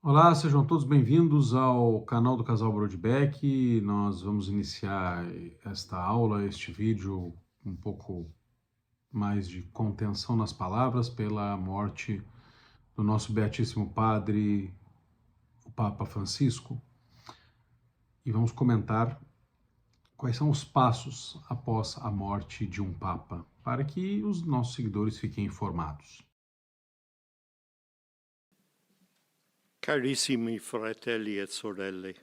Olá, sejam todos bem-vindos ao canal do Casal Brodbeck. Nós vamos iniciar esta aula, este vídeo, um pouco mais de contenção nas palavras pela morte do nosso Beatíssimo Padre, o Papa Francisco, e vamos comentar quais são os passos após a morte de um Papa, para que os nossos seguidores fiquem informados. Carissimi fratelli e sorelle,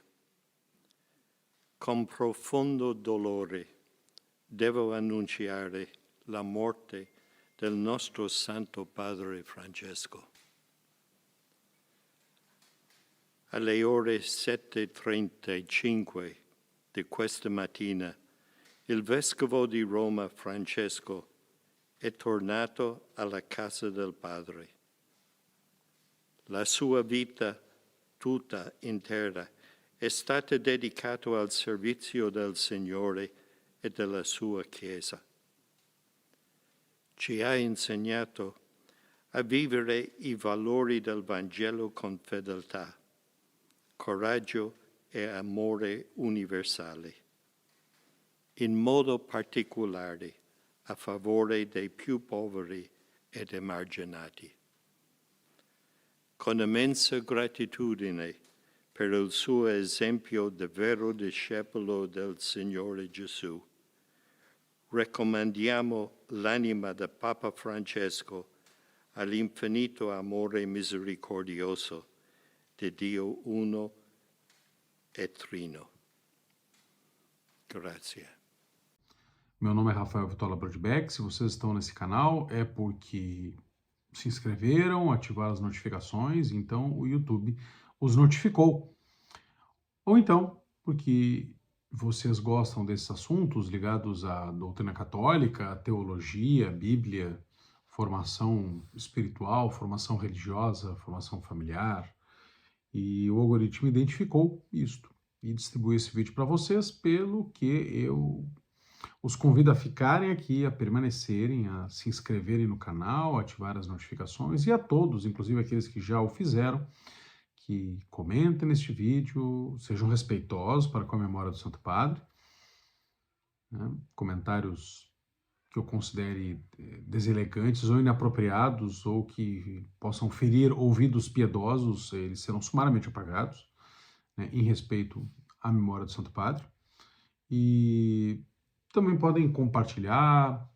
con profondo dolore devo annunciare la morte del nostro Santo Padre Francesco. Alle ore 7:35 di questa mattina, il Vescovo di Roma Francesco è tornato alla casa del Padre. La sua vita tutta intera è stata dedicata al servizio del Signore e della sua Chiesa. Ci ha insegnato a vivere i valori del Vangelo con fedeltà, coraggio e amore universale, in modo particolare a favore dei più poveri ed emarginati. Con immensa gratitudine per il suo esempio di vero discepolo del Signore Gesù, raccomandiamo l'anima del Papa Francesco all'infinito amore misericordioso di Dio uno e trino. Grazie. Meu nome é Rafael Vitola Brodbeck. Se vocês estão nesse canal é porque se inscreveram, ativaram as notificações, então o YouTube os notificou. Ou então, porque vocês gostam desses assuntos ligados à doutrina católica, à teologia, à Bíblia, formação espiritual, formação religiosa, formação familiar, e o algoritmo identificou isto e distribuiu esse vídeo para vocês, pelo que eu os convido a ficarem aqui, a permanecerem, a se inscreverem no canal, ativar as notificações, e a todos, inclusive aqueles que já o fizeram, que comentem neste vídeo, sejam respeitosos para com a memória do Santo Padre, né? Comentários que eu considere deselegantes ou inapropriados ou que possam ferir ouvidos piedosos, eles serão sumariamente apagados, né, em respeito à memória do Santo Padre. E também podem compartilhar,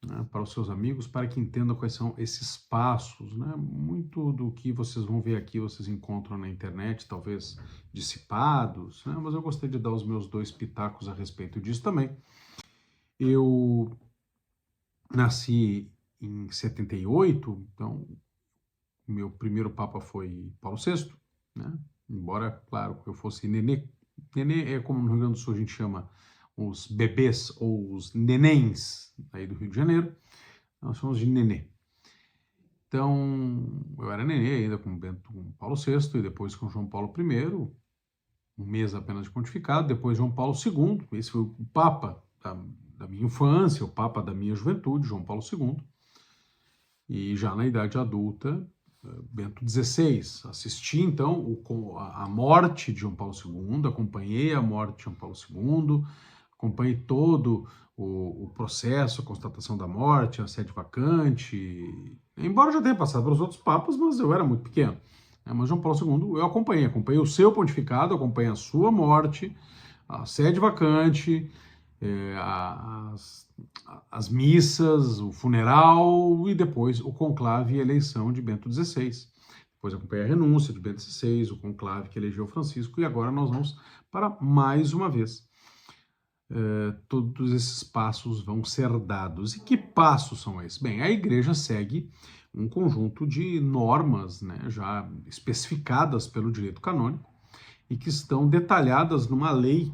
né, para os seus amigos, para que entendam quais são esses passos, né? Muito do que vocês vão ver aqui, vocês encontram na internet, talvez dissipados, né? Mas eu gostaria de dar os meus 2 pitacos a respeito disso também. Eu nasci em 78, então o meu primeiro Papa foi Paulo VI, né? Embora, claro, eu fosse nenê. Nenê é como no Rio Grande do Sul a gente chama os bebês ou os nenéns aí do Rio de Janeiro, nós chamamos de nenê. Então, eu era nenê ainda com Paulo VI e depois com João Paulo I, um mês apenas de pontificado, depois João Paulo II, esse foi o Papa da minha infância, o Papa da minha juventude, João Paulo II, e já na idade adulta, Bento XVI. Assisti, então, a morte de João Paulo II, acompanhei a morte de João Paulo II, acompanhei todo o processo, a constatação da morte, a sede vacante, embora eu já tenha passado pelos outros papas, mas eu era muito pequeno. Mas João Paulo II eu acompanhei o seu pontificado, acompanhei a sua morte, a sede vacante, as missas, o funeral e depois o conclave e a eleição de Bento XVI. Depois acompanhei a renúncia de Bento XVI, o conclave que elegeu Francisco, e agora nós vamos para mais uma vez. Todos esses passos vão ser dados. E que passos são esses? Bem, a Igreja segue um conjunto de normas, né, já especificadas pelo direito canônico e que estão detalhadas numa lei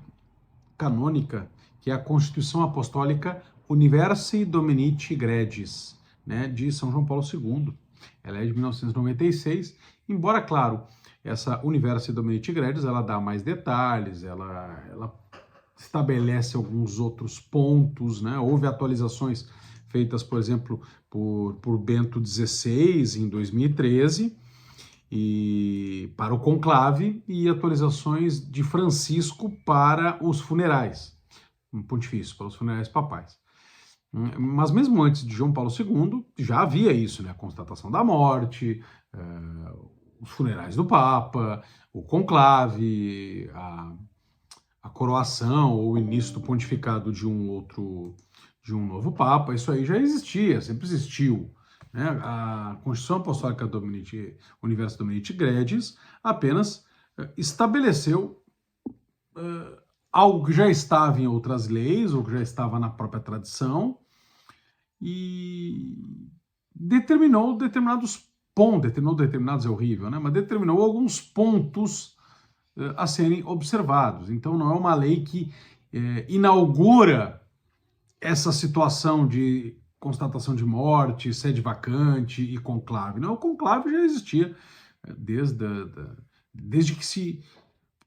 canônica, que é a Constituição Apostólica Universi Dominici Gregis, né, de São João Paulo II. Ela é de 1996, embora, claro, essa Universi Dominici Gregis, ela dá mais detalhes, ela estabelece alguns outros pontos, né? Houve atualizações feitas, por exemplo, por Bento XVI em 2013, e para o conclave e atualizações de Francisco para os funerais pontifícios, para os funerais papais. Mas mesmo antes de João Paulo II, já havia isso, né? A constatação da morte, os funerais do Papa, o conclave, a coroação ou o início do pontificado de um novo Papa. Isso aí já existia, sempre existiu. Né? A Constituição Apostólica Universo Dominici Gredis apenas estabeleceu algo que já estava em outras leis, ou que já estava na própria tradição, e determinou determinados é horrível, né? Mas determinou alguns pontos a serem observados. Então não é uma lei que inaugura essa situação de constatação de morte, sede vacante e conclave. Não, o conclave já existia desde que se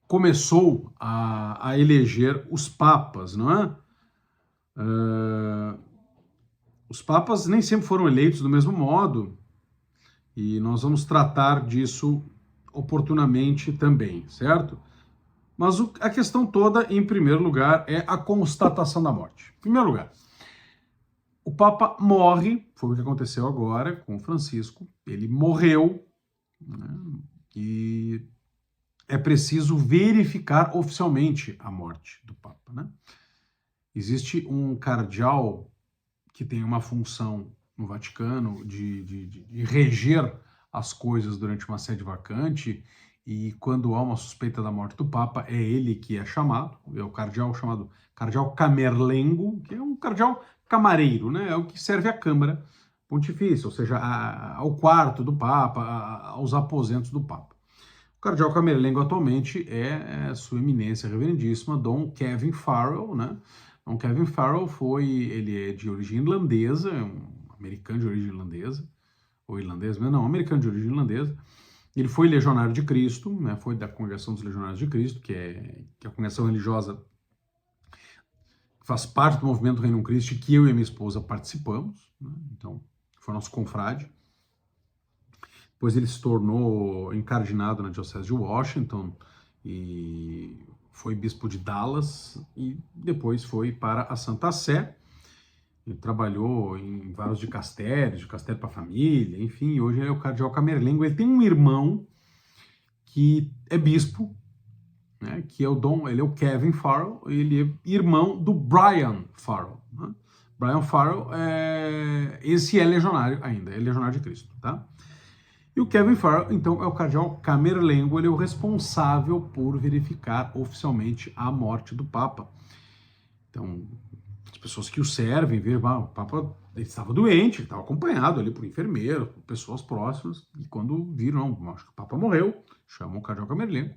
começou a eleger os papas, não é? Os papas nem sempre foram eleitos do mesmo modo, e nós vamos tratar disso oportunamente também, certo? Mas a questão toda, em primeiro lugar, é a constatação da morte. Em primeiro lugar, o Papa morre, foi o que aconteceu agora com Francisco, ele morreu, né? E é preciso verificar oficialmente a morte do Papa, né? Existe um cardeal que tem uma função no Vaticano de reger as coisas durante uma sede vacante, e quando há uma suspeita da morte do Papa, é ele que é chamado, é o cardeal chamado cardeal Camerlengo, que é um cardeal camareiro, né? É o que serve à Câmara Pontifícia, ou seja, ao quarto do Papa, aos aposentos do Papa. O cardeal Camerlengo atualmente é Sua Eminência Reverendíssima Dom Kevin Farrell, né? Dom Kevin Farrell ele é de origem irlandesa, é um americano de origem irlandesa, ou irlandês, mas não, americano de origem irlandesa. Ele foi legionário de Cristo, né? Foi da Congregação dos Legionários de Cristo, que é a congregação religiosa que faz parte do movimento Reino Christi, que eu e a minha esposa participamos, né? Então, foi nosso confrade. Depois ele se tornou encardinado na Diocese de Washington e foi bispo de Dallas, e depois foi para a Santa Sé. Ele trabalhou em vários dicastérios, dicastério para a família, enfim, hoje ele é o cardeal Camerlengo. Ele tem um irmão que é bispo, né, que é ele é o Kevin Farrell, ele é irmão do Brian Farrell, né? Brian Farrell, esse é legionário ainda, é legionário de Cristo, tá? E o Kevin Farrell, então, é o cardeal Camerlengo, ele é o responsável por verificar oficialmente a morte do Papa. Então, as pessoas que o servem, veem, o Papa ele estava doente, ele estava acompanhado ali por enfermeiro, por pessoas próximas, e quando viram, não, acho que o Papa morreu, chamam o cardeal Camerlengo.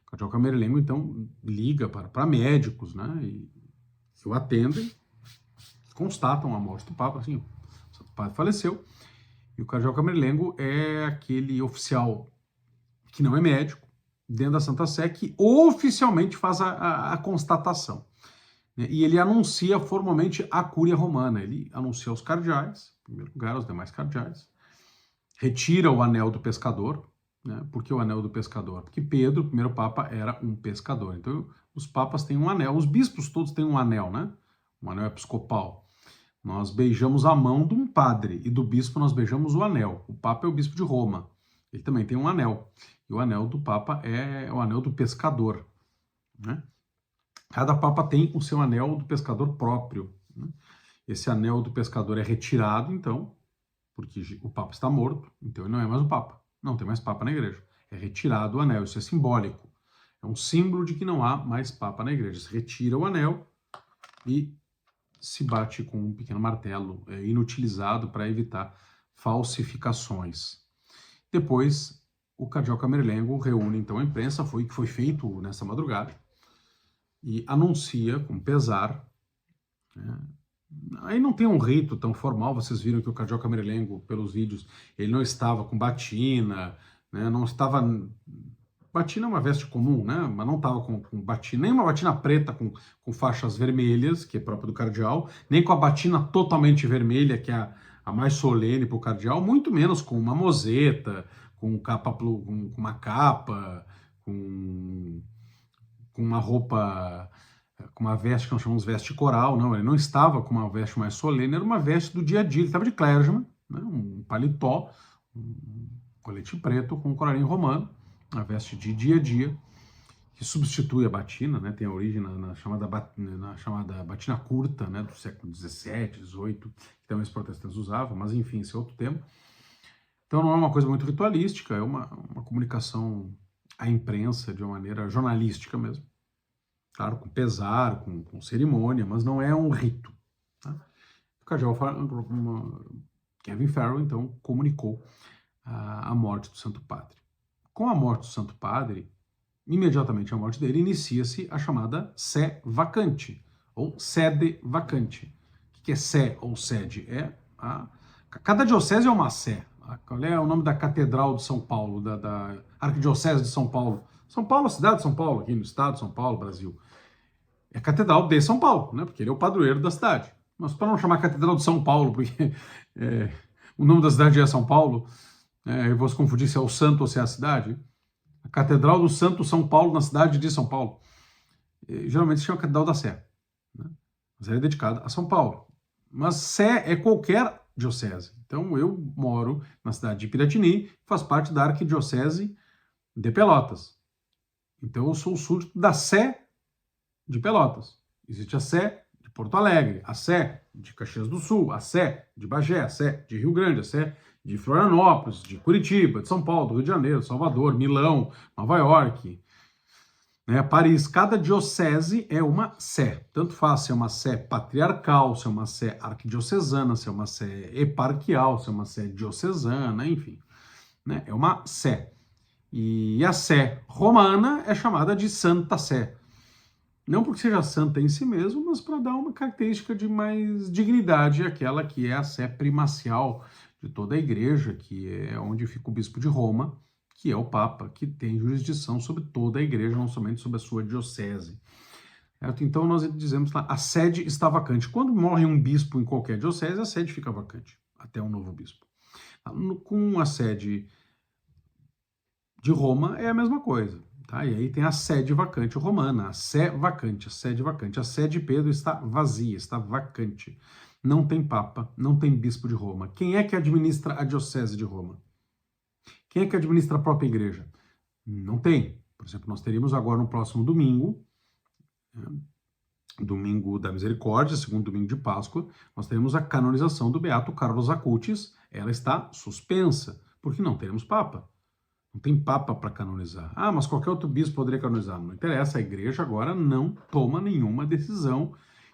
O cardeal Camerlengo, então, liga para médicos, né, e o atendem, constatam a morte do Papa, assim, o Santo Padre faleceu. E o cardeal Camerlengo é aquele oficial que não é médico, dentro da Santa Sé, que oficialmente faz a constatação. E ele anuncia formalmente a Cúria Romana. Ele anuncia aos cardeais, em primeiro lugar, aos demais cardeais, retira o anel do pescador, né? Por que o anel do pescador? Porque Pedro, o primeiro Papa, era um pescador. Então, os papas têm um anel, os bispos todos têm um anel, né? Um anel episcopal. Nós beijamos a mão de um padre, e do bispo nós beijamos o anel. O Papa é o bispo de Roma, ele também tem um anel. E o anel do Papa é o anel do pescador, né? Cada Papa tem o seu anel do pescador próprio, né? Esse anel do pescador é retirado, então, porque o Papa está morto, então ele não é mais o Papa. Não tem mais Papa na igreja. É retirado o anel, isso é simbólico. É um símbolo de que não há mais Papa na igreja. Se retira o anel e se bate com um pequeno martelo inutilizado para evitar falsificações. Depois, o cardeal Camerlengo reúne então a imprensa, foi o que foi feito nessa madrugada, e anuncia com pesar, né? Aí não tem um rito tão formal, vocês viram que o cardeal Camerlengo, pelos vídeos, ele não estava com batina, né? Não estava... Batina é uma veste comum, né? Mas não estava com batina, nem uma batina preta com faixas vermelhas, que é própria do cardeal, nem com a batina totalmente vermelha, que é a mais solene para o cardeal, muito menos com uma mozeta, com uma capa, com uma roupa, com uma veste que nós chamamos de veste coral. Não, ele não estava com uma veste mais solene, era uma veste do dia a dia. Ele estava de clergyman, né, um paletó, um colete preto com um colarinho romano, a veste de dia a dia, que substitui a batina, né, tem a origem na chamada batina curta, né, do século XVII, XVIII, que também os protestantes usavam, mas enfim, esse é outro tema. Então não é uma coisa muito ritualística, é uma comunicação à imprensa de uma maneira jornalística mesmo. Claro, com pesar, com cerimônia, mas não é um rito. Tá? O cardeal Kevin Farrell, então, comunicou a morte do Santo Padre. Com a morte do Santo Padre, imediatamente à morte dele, inicia-se a chamada sé vacante, ou sede vacante. O que é sé ou sede? Cada diocese é uma sé. Qual é o nome da Catedral de São Paulo, da Arquidiocese de São Paulo? São Paulo, a cidade de São Paulo, aqui no estado de São Paulo, Brasil. É a Catedral de São Paulo, né? Porque ele é o padroeiro da cidade. Mas para não chamar Catedral de São Paulo, porque o nome da cidade é São Paulo, eu vou se confundir se é o santo ou se é a cidade. A Catedral do Santo São Paulo, na cidade de São Paulo. Geralmente se chama Catedral da Sé, né? Mas ela é dedicada a São Paulo. Mas Sé é qualquer diocese. Então eu moro na cidade de Piratini, faz parte da Arquidiocese de Pelotas. Então eu sou o súdito da Sé de Pelotas. Existe a Sé de Porto Alegre, a Sé de Caxias do Sul, a Sé de Bagé, a Sé de Rio Grande, a Sé de Florianópolis, de Curitiba, de São Paulo, do Rio de Janeiro, Salvador, Milão, Nova York, né, Paris. Cada diocese é uma sé. Tanto faz se é uma sé patriarcal, se é uma sé arquidiocesana, se é uma sé eparquial, se é uma sé diocesana, enfim. Né, é uma sé. E a sé romana é chamada de Santa Sé. Não porque seja santa em si mesmo, mas para dar uma característica de mais dignidade àquela que é a sé primacial de toda a igreja, que é onde fica o bispo de Roma, que é o Papa, que tem jurisdição sobre toda a igreja, não somente sobre a sua diocese. Certo? Então nós dizemos lá, a sede está vacante. Quando morre um bispo em qualquer diocese, a sede fica vacante, até um novo bispo. Com a sede de Roma é a mesma coisa. Tá? E aí tem a sede vacante romana, a sé vacante, a sede vacante. A sede de Pedro está vazia, está vacante. Não tem Papa, não tem bispo de Roma. Quem é que administra a diocese de Roma? Quem é que administra a própria igreja? Não tem. Por exemplo, nós teríamos agora no próximo domingo, domingo da Misericórdia, segundo domingo de Páscoa, nós teremos a canonização do beato Carlos Acutis. Ela está suspensa, porque não teremos Papa. Não tem Papa para canonizar. Ah, mas qualquer outro bispo poderia canonizar. Não interessa, a igreja agora não toma nenhuma decisão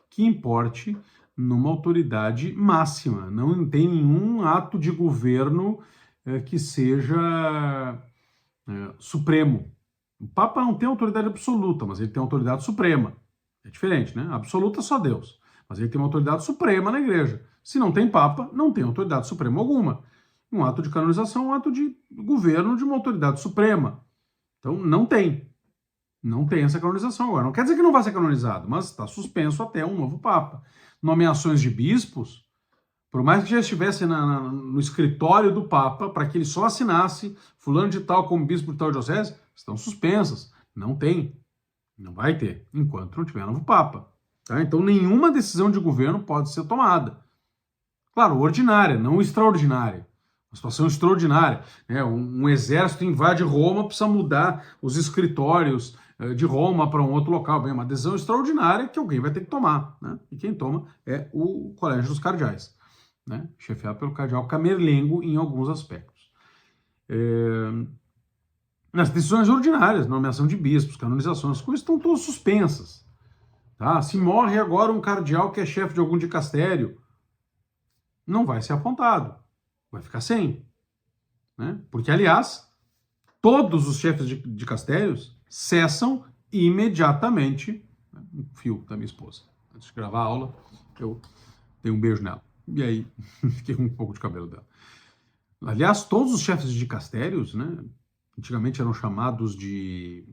que importe numa autoridade máxima. Não tem nenhum ato de governo que seja supremo. O Papa não tem autoridade absoluta, mas ele tem autoridade suprema. É diferente, né? Absoluta só Deus. Mas ele tem uma autoridade suprema na igreja. Se não tem Papa, não tem autoridade suprema alguma. Um ato de canonização é um ato de governo de uma autoridade suprema. Então, não tem. Não tem essa canonização agora. Não quer dizer que não vai ser canonizado, mas está suspenso até um novo Papa. Nomeações de bispos, por mais que já estivesse no escritório do Papa, para que ele só assinasse fulano de tal como bispo de tal diocese, estão suspensas. Não tem. Não vai ter, enquanto não tiver novo Papa. Tá? Então, nenhuma decisão de governo pode ser tomada. Claro, ordinária, não extraordinária. Uma situação extraordinária. Né? Um exército invade Roma, precisa mudar os escritórios de Roma para um outro local. Bem, uma decisão extraordinária que alguém vai ter que tomar. Né? E quem toma é o Colégio dos Cardeais, né? Chefiado pelo cardeal Camerlengo em alguns aspectos. Nas decisões ordinárias, nomeação de bispos, canonizações, as coisas estão todas suspensas. Tá? Se morre agora um cardeal que é chefe de algum dicastério, não vai ser apontado. Vai ficar sem. Né? Porque, aliás, todos os chefes de dicastérios cessam imediatamente. Um fio da minha esposa. Antes de gravar a aula, eu dei um beijo nela. E aí, fiquei com um pouco de cabelo dela. Aliás, todos os chefes de dicastérios, né, antigamente eram chamados de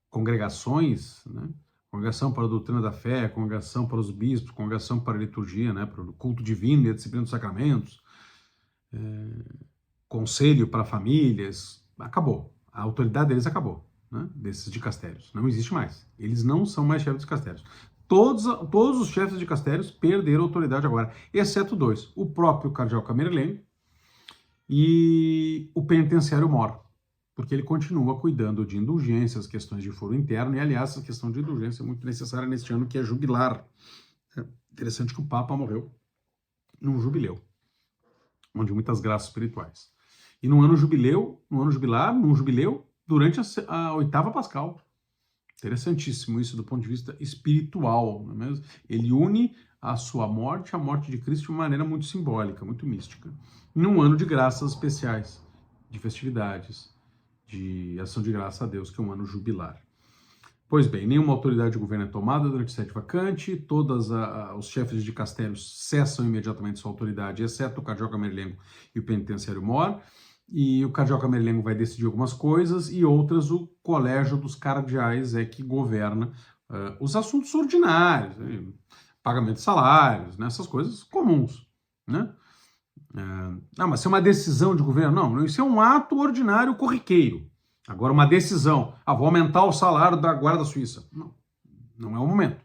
congregações, né? Congregação para a doutrina da fé, congregação para os bispos, congregação para a liturgia, né, para o culto divino e a disciplina dos sacramentos. conselho para famílias, acabou. A autoridade deles acabou, né? Desses dicastérios. Não existe mais. Eles não são mais chefes de dicastérios. Todos os chefes de dicastérios perderam autoridade agora, exceto dois. O próprio cardeal Camerlengo e o penitenciário mor, porque ele continua cuidando de indulgências, questões de foro interno, e aliás, essa questão de indulgência é muito necessária neste ano, que é jubilar. É interessante que o Papa morreu num jubileu, onde muitas graças espirituais. E num ano jubileu, durante a oitava pascal. Interessantíssimo isso do ponto de vista espiritual, não é mesmo? Ele une a sua morte à morte de Cristo de uma maneira muito simbólica, muito mística. Num ano de graças especiais, de festividades, de ação de graça a Deus, que é um ano jubilar. Pois bem, nenhuma autoridade de governo é tomada durante o sede vacante, todos os chefes de castérios cessam imediatamente sua autoridade, exceto o cardeal Camerlengo e o penitenciário mor, e o cardeal Camerlengo vai decidir algumas coisas, e outras o colégio dos cardeais é que governa os assuntos ordinários, pagamento de salários, né, essas coisas comuns, né? Mas se é uma decisão de governo, não, isso é um ato ordinário corriqueiro. Agora, uma decisão, vou aumentar o salário da Guarda Suíça. Não, não é o momento.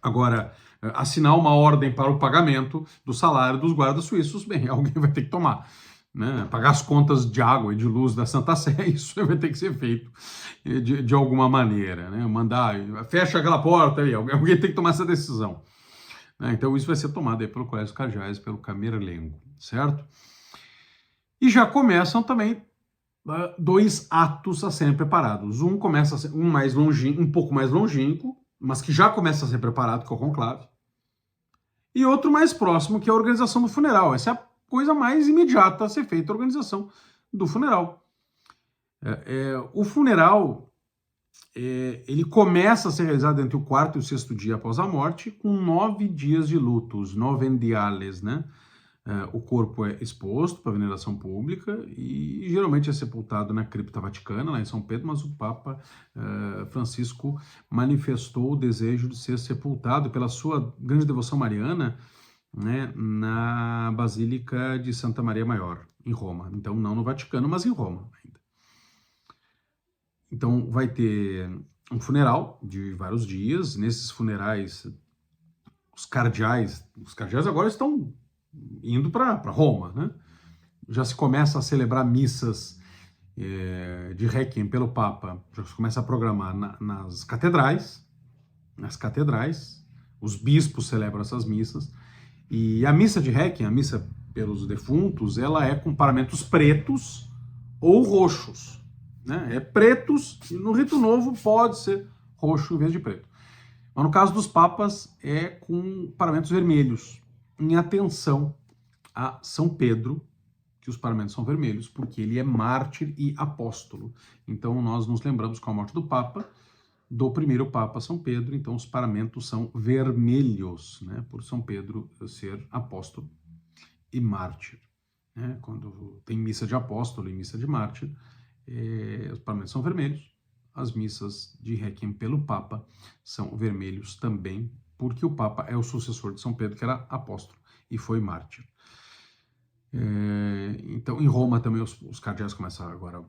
Agora, assinar uma ordem para o pagamento do salário dos guardas suíços, bem, alguém vai ter que tomar. Né? Pagar as contas de água e de luz da Santa Sé, isso vai ter que ser feito de alguma maneira. Né? Mandar, fecha aquela porta aí, alguém tem que tomar essa decisão. Então, isso vai ser tomado aí pelo Colégio dos Cardeais, pelo Camerlengo, certo? E já começam também dois atos a serem preparados. Um começa a ser um pouco mais longínquo, mas que já começa a ser preparado, que é o conclave. E outro mais próximo, que é a organização do funeral. Essa é a coisa mais imediata a ser feita, a organização do funeral. O funeral, ele começa a ser realizado entre o quarto e o sexto dia após a morte, com 9 dias de luto, os novendiales, né? O corpo é exposto para veneração pública e geralmente é sepultado na cripta vaticana, lá em São Pedro, mas o Papa Francisco manifestou o desejo de ser sepultado pela sua grande devoção mariana, né, na Basílica de Santa Maria Maior, em Roma. Então, não no Vaticano, mas em Roma ainda. Então, vai ter um funeral de vários dias. Nesses funerais, os cardeais agora estão indo para Roma, né? Já se começa a celebrar missas de Requiem pelo Papa, já se começa a programar nas catedrais, os bispos celebram essas missas, e a missa de Requiem, a missa pelos defuntos, ela é com paramentos pretos ou roxos, né? É pretos, e no rito novo pode ser roxo em vez de preto. Mas no caso dos papas, é com paramentos vermelhos, em atenção a São Pedro, que os paramentos são vermelhos, porque ele é mártir e apóstolo. Então nós nos lembramos com a morte do Papa, do primeiro Papa São Pedro, então os paramentos são vermelhos, né, por São Pedro ser apóstolo e mártir. Né? Quando tem missa de apóstolo e missa de mártir, os paramentos são vermelhos, as missas de Requiem pelo Papa são vermelhos também, porque o Papa é o sucessor de São Pedro, que era apóstolo e foi mártir. Então, em Roma também os cardeais começam agora,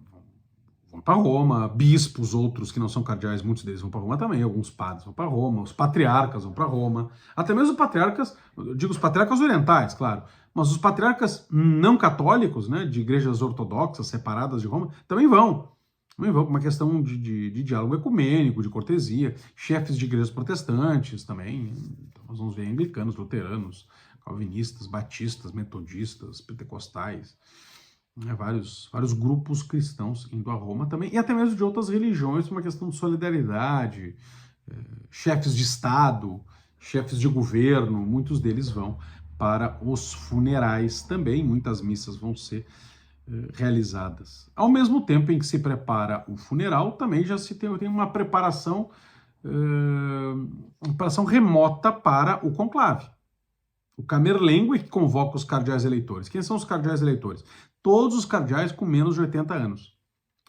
vão para Roma, bispos, outros que não são cardeais, muitos deles vão para Roma também, alguns padres vão para Roma, os patriarcas vão para Roma, até mesmo os patriarcas, eu digo os patriarcas orientais, claro, mas os patriarcas não católicos, né, de igrejas ortodoxas separadas de Roma, também vão por uma questão de diálogo ecumênico, de cortesia, chefes de igrejas protestantes também, então nós vamos ver anglicanos, luteranos, calvinistas, batistas, metodistas, pentecostais, né, vários grupos cristãos indo a Roma também, e até mesmo de outras religiões, uma questão de solidariedade, chefes de Estado, chefes de governo, muitos deles vão para os funerais também, muitas missas vão ser realizadas. Ao mesmo tempo em que se prepara o funeral, também já se tem uma preparação remota para o conclave. O Camerlengo é que convoca os cardeais eleitores. Quem são os cardeais eleitores? Todos os cardeais com menos de 80 anos.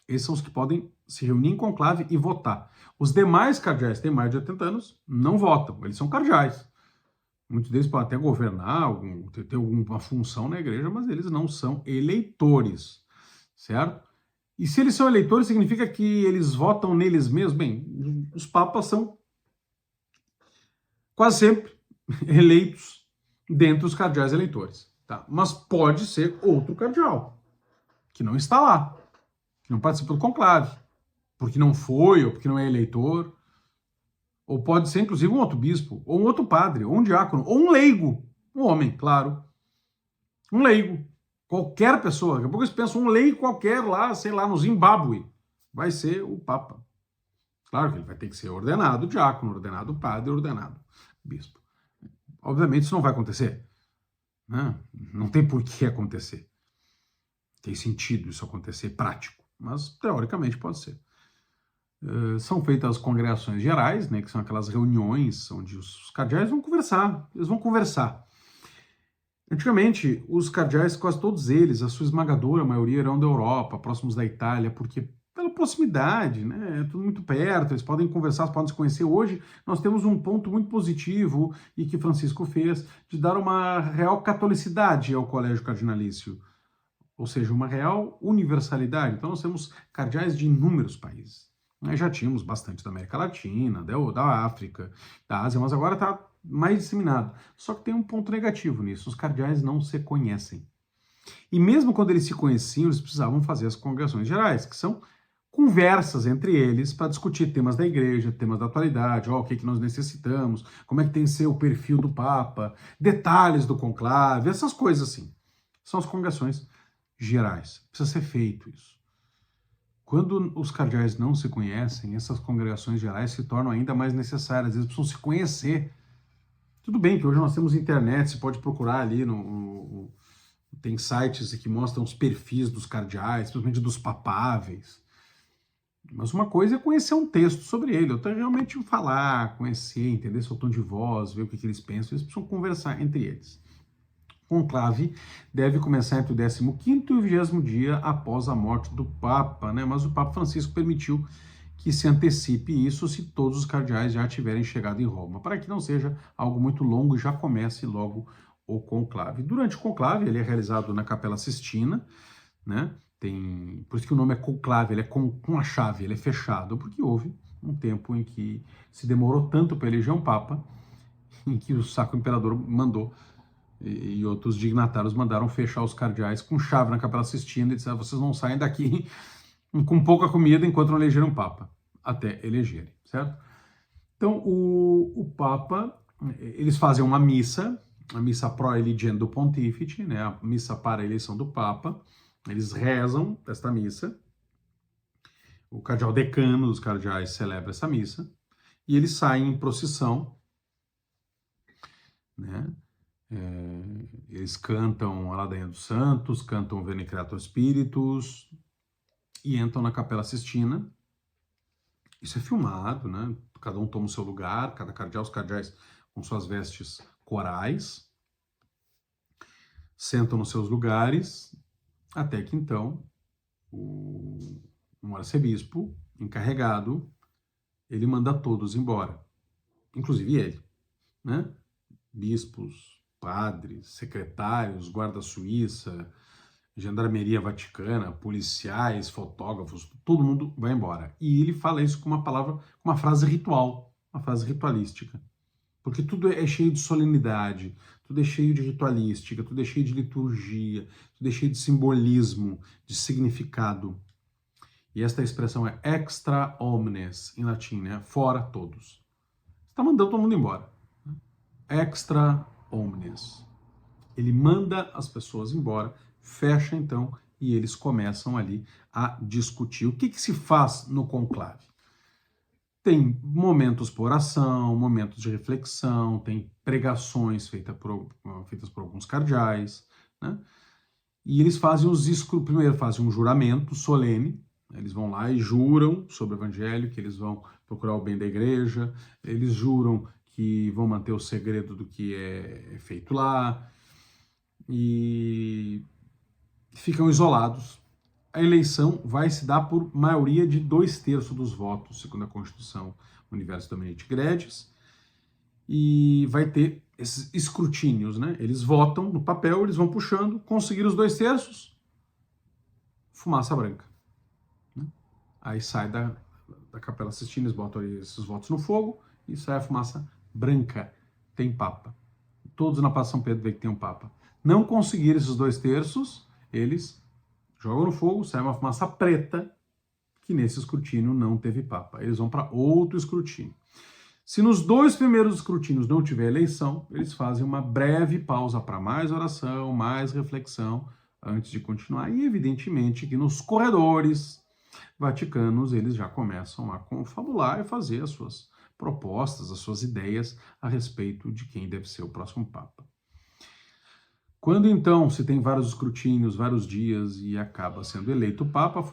Esses são os que podem se reunir em conclave e votar. Os demais cardeais que têm mais de 80 anos não votam, eles são cardeais. Muitos deles podem até governar, ter alguma função na igreja, mas eles não são eleitores, certo? E se eles são eleitores, significa que eles votam neles mesmos? Bem, os papas são quase sempre eleitos dentre os cardeais eleitores, tá? Mas pode ser outro cardeal, que não está lá, que não participa do conclave, porque não foi, ou porque não é eleitor, ou pode ser, inclusive, um outro bispo, ou um outro padre, ou um diácono, ou um leigo, um homem, claro, um leigo, qualquer pessoa. Daqui a pouco eles pensam um leigo qualquer lá, sei lá, no Zimbábue, vai ser o Papa. Claro que ele vai ter que ser ordenado diácono, ordenado padre, ordenado bispo. Obviamente isso não vai acontecer, né? Não tem por que acontecer. Tem sentido isso acontecer prático, mas teoricamente pode ser. São feitas as congregações gerais, né, que são aquelas reuniões onde os cardeais vão conversar, eles vão conversar. Antigamente, os cardeais, quase todos eles, a sua esmagadora maioria eram da Europa, próximos da Itália, porque pela proximidade, né, é tudo muito perto, eles podem conversar, podem se conhecer. Hoje, nós temos um ponto muito positivo, e que Francisco fez, de dar uma real catolicidade ao colégio cardinalício, ou seja, uma real universalidade. Então, nós temos cardeais de inúmeros países. Já tínhamos bastante da América Latina, da África, da Ásia, mas agora está mais disseminado. Só que tem um ponto negativo nisso: os cardeais não se conhecem. E mesmo quando eles se conheciam, eles precisavam fazer as congregações gerais, que são conversas entre eles para discutir temas da igreja, temas da atualidade, o que nós necessitamos, como é que tem que ser o perfil do Papa, detalhes do conclave, essas coisas assim. São as congregações gerais. Precisa ser feito isso. Quando os cardeais não se conhecem, essas congregações gerais se tornam ainda mais necessárias. Eles precisam se conhecer. Tudo bem que hoje nós temos internet, você pode procurar ali, tem sites que mostram os perfis dos cardeais, principalmente dos papáveis. Mas uma coisa é conhecer um texto sobre ele, outra é realmente falar, conhecer, entender seu tom de voz, ver o que eles pensam. Eles precisam conversar entre eles. O conclave deve começar entre o 15º e o 20º dia após a morte do Papa, né? Mas o Papa Francisco permitiu que se antecipe isso se todos os cardeais já tiverem chegado em Roma, para que não seja algo muito longo e já comece logo o conclave. Durante o conclave, ele é realizado na Capela Sistina, né? Por isso que o nome é conclave, ele é com a chave, ele é fechado, porque houve um tempo em que se demorou tanto para eleger um Papa, em que o Sacro Imperador mandou, e outros dignatários mandaram fechar os cardeais com chave na Capela Sistina e disseram: vocês não saem daqui com pouca comida enquanto não elegerem um Papa, até elegerem, certo? Então, o Papa, eles fazem uma missa, a missa pro eligendo pontífice, né, a missa para a eleição do Papa. Eles rezam esta missa, o cardeal decano dos cardeais celebra essa missa, e eles saem em procissão, né? Eles cantam a Ladainha dos Santos, cantam o Veni Creator Spiritus e entram na Capela Sistina. Isso é filmado, né? Cada um toma o seu lugar, cada cardeal, os cardeais com suas vestes corais, sentam nos seus lugares, até que então um arcebispo encarregado, ele manda todos embora, inclusive ele, né? Bispos, padres, secretários, guarda suíça, gendarmeria vaticana, policiais, fotógrafos, todo mundo vai embora. E ele fala isso com uma frase ritual, uma frase ritualística. Porque tudo é cheio de solenidade, tudo é cheio de ritualística, tudo é cheio de liturgia, tudo é cheio de simbolismo, de significado. E esta expressão é extra omnes, em latim, né? Fora todos. Está mandando todo mundo embora. Extra omnes. Ele manda as pessoas embora, fecha então, e eles começam ali a discutir. O que se faz no conclave? Tem momentos por oração, momentos de reflexão, tem pregações feitas por alguns cardeais, né? E eles fazem primeiro fazem um juramento solene, né? Eles vão lá e juram sobre o evangelho, que eles vão procurar o bem da igreja, eles juram que vão manter o segredo do que é feito lá, e ficam isolados. A eleição vai se dar por maioria de 2/3 dos votos, segundo a Constituição Universo Dominici Gredis, e vai ter esses escrutínios, né? Eles votam no papel, eles vão puxando, conseguir os 2/3, fumaça branca. Né? Aí sai da Capela Sistina, eles botam esses votos no fogo e sai a fumaça branca. Tem papa. Todos na Praça São Pedro veem que tem um papa. Não conseguir esses 2/3, eles jogam no fogo, sai uma fumaça preta, que nesse escrutínio não teve papa. Eles vão para outro escrutínio. Se nos 2 primeiros escrutínios não tiver eleição, eles fazem uma breve pausa para mais oração, mais reflexão, antes de continuar. E evidentemente que nos corredores vaticanos eles já começam a confabular e fazer as suas propostas, as suas ideias a respeito de quem deve ser o próximo Papa. Quando então se tem vários escrutínios, vários dias e acaba sendo eleito o Papa,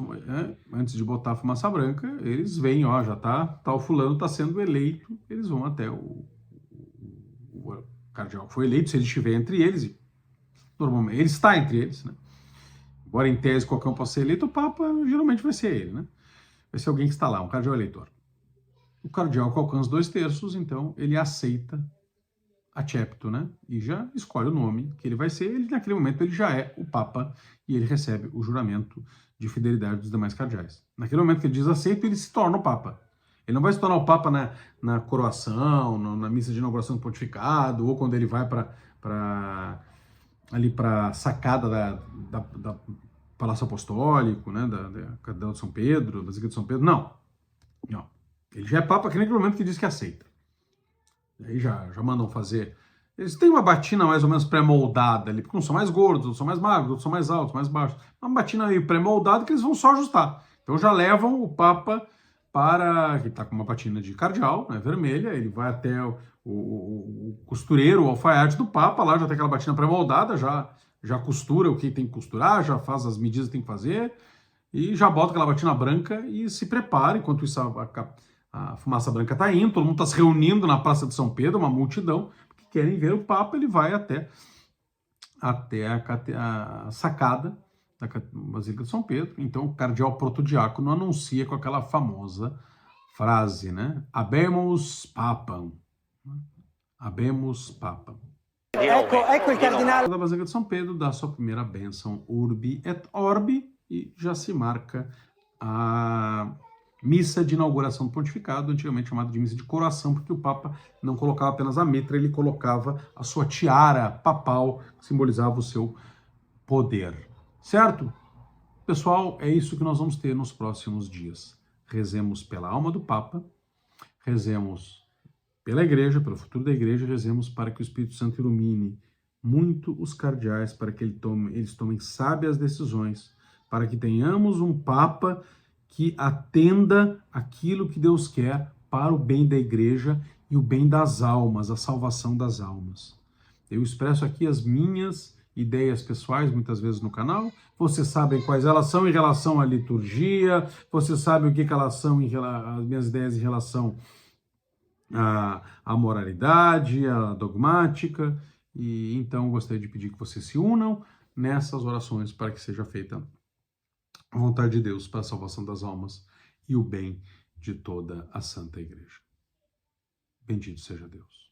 antes de botar a fumaça branca, eles veem, ó, já tá o fulano está sendo eleito, eles vão até o cardeal que foi eleito, se ele estiver entre eles, e normalmente ele está entre eles, né? Embora em tese qualquer um possa ser eleito, o Papa geralmente vai ser ele, né? Vai ser alguém que está lá, um cardeal eleitor. O cardeal que alcança 2/3, então ele aceita acepto, né? E já escolhe o nome que ele vai ser. Ele, naquele momento, ele já é o Papa e ele recebe o juramento de fidelidade dos demais cardeais. Naquele momento que ele diz aceito, ele se torna o Papa. Ele não vai se tornar o Papa na coroação, na missa de inauguração do pontificado, ou quando ele vai ali para a sacada da Palácio Apostólico, né? Da Catedral de São Pedro, da Basílica de São Pedro. Não. Ele já é Papa naquele momento que diz que aceita. Aí já mandam fazer. Eles têm uma batina mais ou menos pré-moldada ali, porque uns são mais gordos, outros são mais magros, outros são mais altos, mais baixos. Uma batina meio pré-moldada que eles vão só ajustar. Então já levam o Papa para. Que está com uma batina de cardeal, né, vermelha, ele vai até o costureiro, o alfaiate do Papa, lá já tem aquela batina pré-moldada, já costura o que tem que costurar, já faz as medidas que tem que fazer, e já bota aquela batina branca e se prepara, enquanto isso a fumaça branca está indo, todo mundo está se reunindo na Praça de São Pedro, uma multidão, que querem ver o Papa, ele vai até a sacada da Basílica de São Pedro. Então o cardeal protodiácono anuncia com aquela famosa frase, né? Habemus Papam. Habemus Papam. Ecco il cardinale. Da Basílica de São Pedro dá sua primeira bênção Urbi et Orbi e já se marca a missa de inauguração do pontificado, antigamente chamada de missa de coroação, porque o Papa não colocava apenas a mitra, ele colocava a sua tiara papal, que simbolizava o seu poder. Certo? Pessoal, é isso que nós vamos ter nos próximos dias. Rezemos pela alma do Papa, rezemos pela igreja, pelo futuro da igreja, rezemos para que o Espírito Santo ilumine muito os cardeais, para que eles tomem sábias decisões, para que tenhamos um Papa que atenda aquilo que Deus quer para o bem da igreja e o bem das almas, a salvação das almas. Eu expresso aqui as minhas ideias pessoais, muitas vezes no canal. Vocês sabem quais elas são em relação à liturgia, vocês sabem o que elas são, as minhas ideias em relação à moralidade, à dogmática. E então gostaria de pedir que vocês se unam nessas orações para que seja feita a vontade de Deus para a salvação das almas e o bem de toda a Santa Igreja. Bendito seja Deus.